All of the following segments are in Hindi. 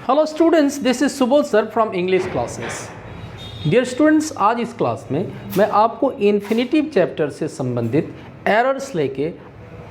Hello students, this is Subodh sir from English classes. Dear students, आज इस क्लास में मैं आपको इन्फिनिटिव चैप्टर से संबंधित एरर्स लेके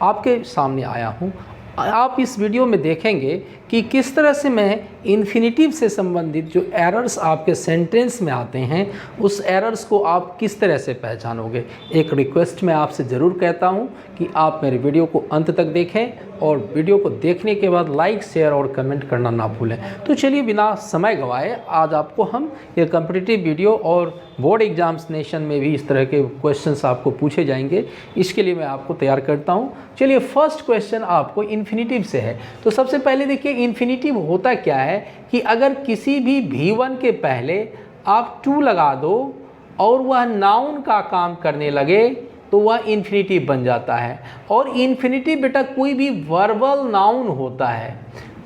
आपके सामने आया हूँ। आप इस वीडियो में देखेंगे कि किस तरह से मैं इन्फिनिटिव से संबंधित जो एरर्स आपके सेंटेंस में आते हैं उस एरर्स को आप किस तरह से पहचानोगे। एक रिक्वेस्ट मैं आपसे ज़रूर कहता हूं कि आप मेरे वीडियो को अंत तक देखें और वीडियो को देखने के बाद लाइक, शेयर और कमेंट करना ना भूलें। तो चलिए बिना समय गंवाए आज आपको हम ये कॉम्पिटिटिव वीडियो और बोर्ड एग्जामिनेशन में भी इस तरह के क्वेश्चंस आपको पूछे जाएंगे, इसके लिए मैं आपको तैयार करता हूँ। चलिए फर्स्ट क्वेश्चन आपको इन्फिनिटिव से है। तो सबसे पहले देखिए इन्फिनिटिव होता क्या है कि अगर किसी भी V1 के पहले आप टू लगा दो और वह नाउन का काम करने लगे तो वह इन्फिनिटिव बन जाता है। और इन्फिनिटिव बेटा कोई भी वर्बल नाउन होता है,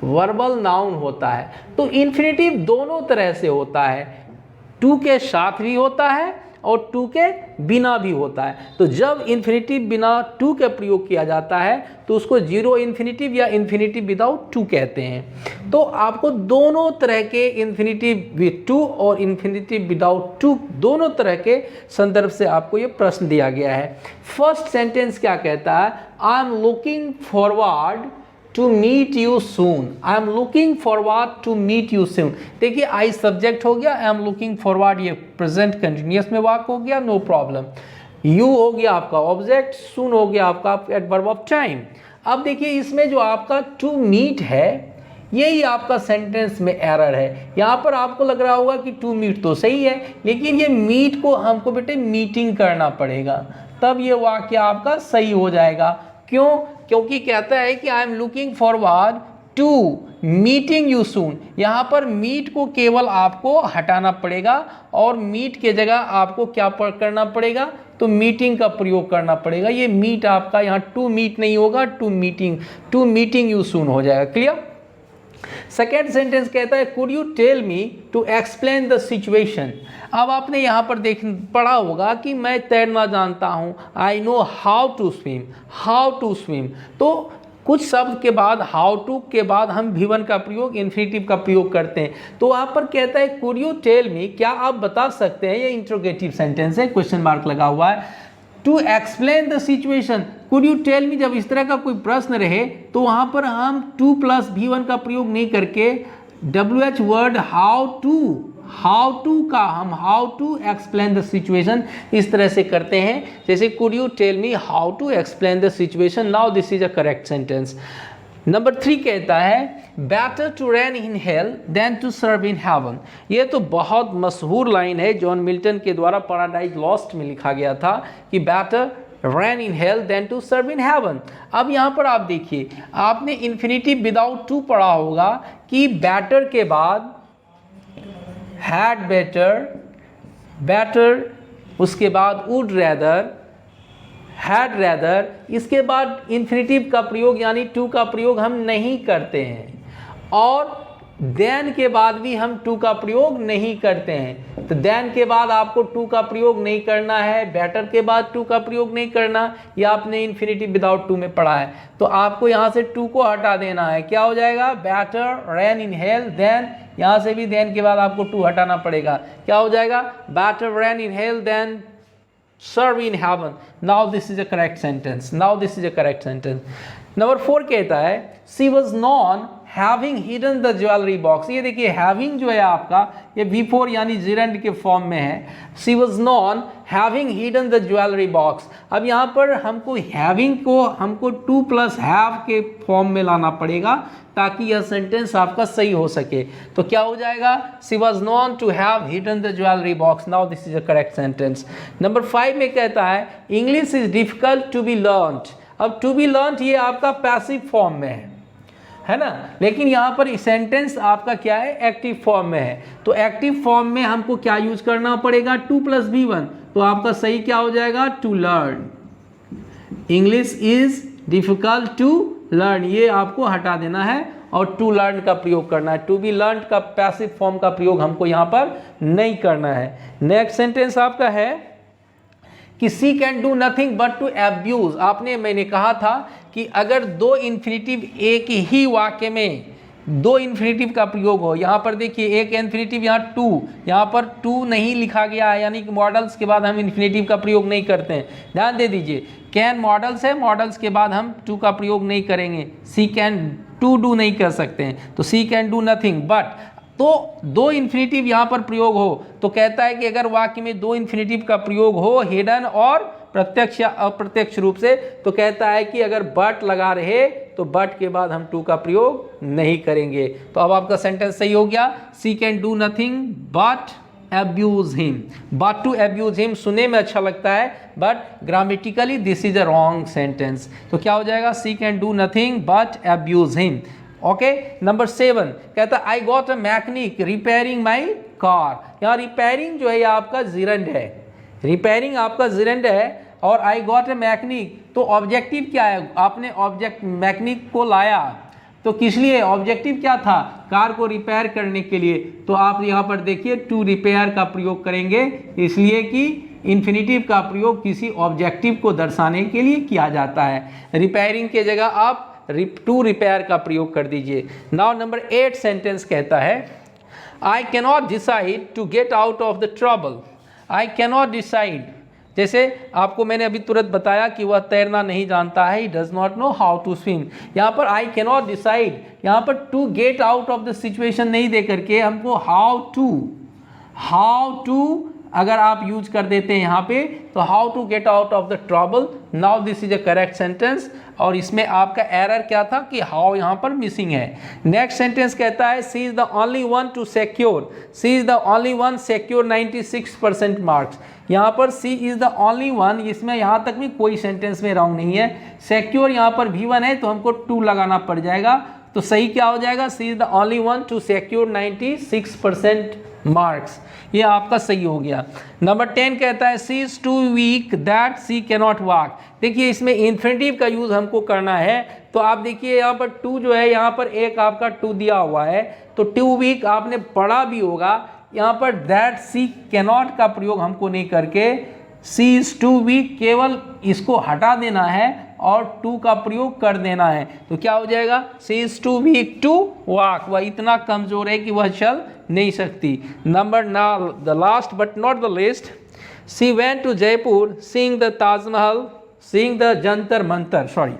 वर्बल नाउन होता है। तो इन्फिनिटिव दोनों तरह से होता है, टू के साथ भी होता है और टू के बिना भी होता है। तो जब इन्फिनिटिव बिना टू के प्रयोग किया जाता है तो उसको जीरो इन्फिनिटिव या इन्फिनिटिव विदाउट टू कहते हैं। तो आपको दोनों तरह के इन्फिनिटिव विद टू और इन्फिनिटिव विदाउट टू दोनों तरह के संदर्भ से आपको ये प्रश्न दिया गया है। फर्स्ट सेंटेंस क्या कहता है? I am looking forward to meet you soon. I am looking forward to meet you soon. देखिए आई सब्जेक्ट हो गया, आई एम लुकिंग फॉरवर्ड ये प्रेजेंट कंटिन्यूअस में वाक्य हो गया, नो प्रॉब्लम। यू हो गया आपका ऑब्जेक्ट, सून हो गया आपका एडवर्ब ऑफ टाइम। अब देखिए इसमें जो आपका टू मीट है यही आपका सेंटेंस में एरर है। यहाँ पर आपको लग रहा होगा कि टू मीट तो सही है, लेकिन ये मीट को हमको बेटे मीटिंग करना पड़ेगा, तब ये वाक्य आपका सही हो जाएगा। क्यों? क्योंकि कहता है कि I am looking forward to meeting you soon. यहाँ पर मीट को केवल आपको हटाना पड़ेगा और मीट के जगह आपको क्या करना पड़ेगा? तो मीटिंग का प्रयोग करना पड़ेगा। ये मीट आपका यहाँ टू मीट नहीं होगा, टू मीटिंग यू सून हो जाएगा। क्लियर? सेकेंड सेंटेंस कहता है could you tell me to explain the situation. अब आपने यहाँ पर पढ़ा होगा कि मैं तैरना जानता हूँ, I know how to swim. तो कुछ शब्द के बाद हाउ टू के बाद हम V1 का प्रयोग इन्फिनिटिव का प्रयोग करते हैं। तो वहाँ पर कहता है कुड यू टेल मी, क्या आप बता सकते हैं? ये इंट्रोगेटिव सेंटेंस है, क्वेश्चन मार्क लगा हुआ है। To explain the situation, could you tell me, जब इस तरह का कोई प्रश्न रहे तो वहाँ पर हम टू प्लस V1 का प्रयोग नहीं करके WH वर्ड हाउ टू का हम how to explain the situation इस तरह से करते हैं। जैसे could you tell me how to explain the situation, now this is a correct sentence. Number 3 कहता है better to run in hell than to serve in heaven. ये तो बहुत मशहूर लाइन है, जॉन मिल्टन के द्वारा पैराडाइज लॉस्ट में लिखा गया था कि better run in hell than to serve in heaven. अब यहाँ पर आप देखिए, आपने इन्फिनिटिव विदाउट टू पढ़ा होगा कि बेटर के बाद हैड बेटर, उसके बाद वुड रैदर, हैड रैदर, इसके बाद इन्फिनिटिव का प्रयोग यानी टू का प्रयोग हम नहीं करते हैं और देन के बाद भी हम टू का प्रयोग नहीं करते हैं। तो देन के बाद आपको टू का प्रयोग नहीं करना है, बेटर के बाद टू का प्रयोग नहीं करना, या आपने इन्फिनिटिव विदाउट टू में पढ़ा है तो आपको यहाँ से टू को हटा देना है। क्या हो जाएगा? Better run in hell than, यहाँ से भी देन के बाद आपको टू हटाना पड़ेगा। क्या हो जाएगा? Better run in hell than serve in heaven. Now this is a correct sentence. Number 4 कहता है she was known having hidden the jewelry box. ये देखिए having जो है आपका ये V4 यानी gerund के फॉर्म में है। she was known having hidden the jewelry box। अब यहाँ पर हमको having को हमको टू प्लस have के फॉर्म में लाना पड़ेगा ताकि यह सेंटेंस आपका सही हो सके। तो क्या हो जाएगा? she was known to have hidden the jewelry box. Now this is a correct sentence. Number 5 में कहता है English is difficult to be learned। अब to be learned ये आपका पैसिव फॉर्म में है ना, लेकिन यहाँ पर सेंटेंस आपका क्या है? एक्टिव फॉर्म में है। तो एक्टिव फॉर्म में हमको क्या यूज करना पड़ेगा? To plus V1। तो आपका सही क्या हो जाएगा? To learn. English is difficult to learn, ये आपको हटा देना है और टू लर्न का प्रयोग करना है। टू बी लर्न का पैसिव फॉर्म का प्रयोग हमको यहाँ पर नहीं करना है। नेक्स्ट सेंटेंस आपका है कि she can do nothing but to abuse. मैंने कहा था कि अगर दो इन्फिनिटिव एक ही वाक्य में दो इन्फिनेटिव का प्रयोग हो। यहाँ पर देखिए एक इन्फिनेटिव, यहाँ टू, यहाँ पर टू नहीं लिखा गया है, यानी कि मॉडल्स के बाद हम इन्फिनेटिव का प्रयोग नहीं करते हैं, ध्यान दे दीजिए। कैन मॉडल्स है, मॉडल्स के बाद हम टू का प्रयोग नहीं करेंगे। सी कैन टू डू नहीं कर सकते हैं, तो सी कैन डू नथिंग बट। तो दो इन्फिनेटिव यहाँ पर प्रयोग हो तो कहता है कि अगर वाक्य में दो इन्फिनेटिव का प्रयोग हो हिडन और प्रत्यक्ष या अप्रत्यक्ष रूप से, तो कहता है कि अगर बट लगा रहे तो बट के बाद हम टू का प्रयोग नहीं करेंगे। तो अब आपका सेंटेंस सही हो गया, she can do nothing but abuse him। but to abuse him सुनने में अच्छा लगता है, but grammatically this is a wrong sentence। तो क्या हो जाएगा, she can do nothing but abuse him। Okay, number 7 कहता है I got a mechanic repairing my car. यहाँ रिपेयरिंग जो है ये आपका जिरंड है, रिपेयरिंग आपका जिरंड है और आई गॉट अ मैकेनिक, तो ऑब्जेक्टिव क्या है, आपने ऑब्जेक्ट मैकेनिक को लाया तो किस लिए, ऑब्जेक्टिव क्या था, कार को रिपेयर करने के लिए। तो आप यहाँ पर देखिए टू रिपेयर का प्रयोग करेंगे, इसलिए कि इन्फिनेटिव का प्रयोग किसी ऑब्जेक्टिव को दर्शाने के लिए किया जाता है। रिपेयरिंग के जगह आप टू रिपेयर का प्रयोग कर दीजिए। नाउ नंबर 8 सेंटेंस कहता है I cannot decide to get out of the trouble. I cannot decide, जैसे आपको मैंने अभी तुरंत बताया कि वह तैरना नहीं जानता है, he does not know how to swim. यहाँ पर आई कैनॉट डिसाइड, यहाँ पर to get out of the situation नहीं दे करके हमको हाउ टू अगर आप यूज कर देते हैं यहाँ पे, तो how to get out of the trouble. Now this is a correct sentence, और इसमें आपका एरर क्या था कि हाउ यहाँ पर मिसिंग है। नेक्स्ट सेंटेंस कहता है she is the only one to secure, she is the only one secure 96% marks. यहाँ पर she is the only one, इसमें यहाँ तक भी कोई सेंटेंस में रॉन्ग नहीं है। सिक्योर यहाँ पर V1 है तो हमको 2 लगाना पड़ जाएगा, तो सही क्या हो जाएगा, she is the only one to secure 96% marks, ये आपका सही हो गया। नंबर 10 कहता है she is too weak that she cannot walk. देखिए इसमें इन्फिनेटिव का यूज हमको करना है, तो आप देखिए यहाँ पर टू जो है, यहाँ पर एक आपका टू दिया हुआ है, तो टू वीक आपने पढ़ा भी होगा। यहाँ पर दैट सी कैनॉट का प्रयोग हमको नहीं करके सी इज टू वीक, केवल इसको हटा देना है और टू का प्रयोग कर देना है। तो क्या हो जाएगा, she is too weak to walk, वह इतना कमजोर है कि वह चल नहीं सकती। Number the last but not the least, she went to Jaipur seeing the Taj Mahal, seeing the Jantar Mantar, sorry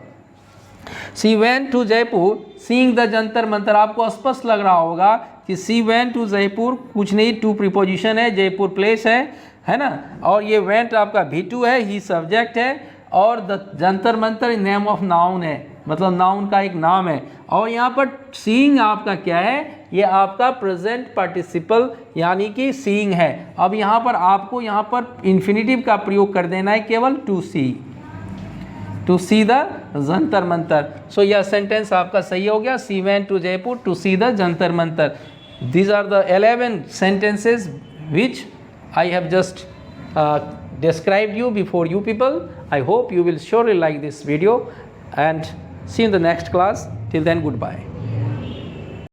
she went to Jaipur seeing the Jantar Mantar. आपको स्पष्ट लग रहा होगा कि सी वेंट टू जयपुर कुछ नहीं, टू प्रीपोजिशन है, जयपुर प्लेस है ना, और ये वेंट आपका V2 है, ही सब्जेक्ट है, और the Jantar Mantar name of noun है, मतलब नाउन का एक नाम है। और यहाँ पर सीइंग आपका क्या है, ये आपका प्रेजेंट पार्टिसिपल यानी कि सीइंग है। अब यहाँ पर आपको यहाँ पर इन्फिनेटिव का प्रयोग कर देना है केवल to see the Jantar Mantar. So यह सेंटेंस आपका सही हो गया, she went to Jaipur to see the Jantar Mantar. These are the 11 sentences which I have just described you before you people. I hope you will surely like this video and see you in the next class. Till then, goodbye.